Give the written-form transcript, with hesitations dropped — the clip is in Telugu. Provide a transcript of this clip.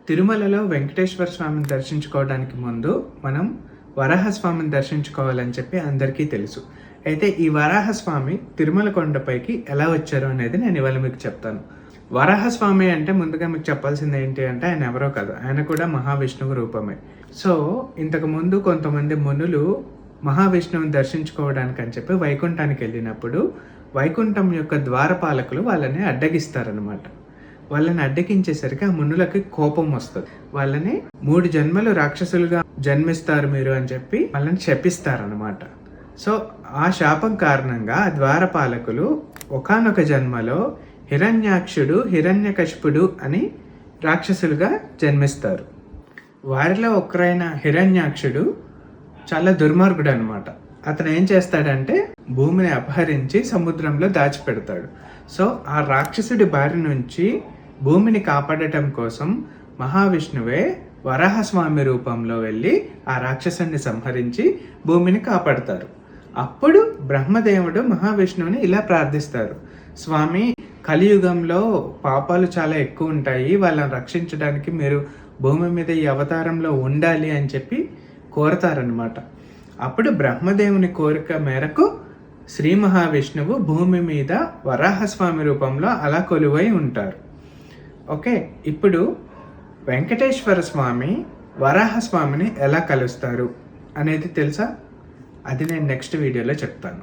తిరుమలలో వెంకటేశ్వర స్వామిని దర్శించుకోవడానికి ముందు మనం వరాహస్వామిని దర్శించుకోవాలని చెప్పి అందరికీ తెలుసు. అయితే ఈ వరాహస్వామి తిరుమల కొండపైకి ఎలా వచ్చారు అనేది నేను ఇవాళ మీకు చెప్తాను. వరాహస్వామి అంటే ముందుగా మీకు చెప్పాల్సింది ఏంటి అంటే ఆయన ఎవరో కాదు, ఆయన కూడా మహావిష్ణువు రూపమే. సో ఇంతకు ముందు కొంతమంది మునులు మహావిష్ణువుని దర్శించుకోవడానికి అని చెప్పి వైకుంఠానికి వెళ్ళినప్పుడు వైకుంఠం యొక్క ద్వారపాలకులు వాళ్ళని అడ్డగిస్తారనమాట. వాళ్ళని అడ్డగించేసరికి ఆ మునులకి కోపం వస్తుంది. వాళ్ళని 3 జన్మలు రాక్షసులుగా జన్మిస్తారు మీరు అని చెప్పి వాళ్ళని శపిస్తారనమాట. సో ఆ శాపం కారణంగా ద్వారపాలకులు ఒకానొక జన్మలో హిరణ్యాక్షుడు, హిరణ్యకశిపుడు అని రాక్షసులుగా జన్మిస్తారు. వారిలో ఒకరైన హిరణ్యాక్షుడు చాలా దుర్మార్గుడు అనమాట. అతను ఏం చేస్తాడంటే భూమిని అపహరించి సముద్రంలో దాచిపెడతాడు. సో ఆ రాక్షసుడి బారి నుంచి భూమిని కాపాడటం కోసం మహావిష్ణువే వరాహస్వామి రూపంలో వెళ్ళి ఆ రాక్షసుని సంహరించి భూమిని కాపాడతారు. అప్పుడు బ్రహ్మదేవుడు మహావిష్ణువుని ఇలా ప్రార్థిస్తారు, స్వామి కలియుగంలో పాపాలు చాలా ఎక్కువ ఉంటాయి, వాళ్ళని రక్షించడానికి మీరు భూమి మీద ఈ అవతారంలో ఉండాలి అని చెప్పి కోరతారనమాట. అప్పుడు బ్రహ్మదేవుని కోరిక మేరకు శ్రీ మహావిష్ణువు భూమి మీద వరాహస్వామి రూపంలో అలా కొలువై ఉంటారు. ఓకే, ఇప్పుడు వెంకటేశ్వర స్వామి వరాహస్వామిని ఎలా కలుస్తారు అనేది తెలుసా? అది నేను నెక్స్ట్ వీడియోలో చెప్తాను.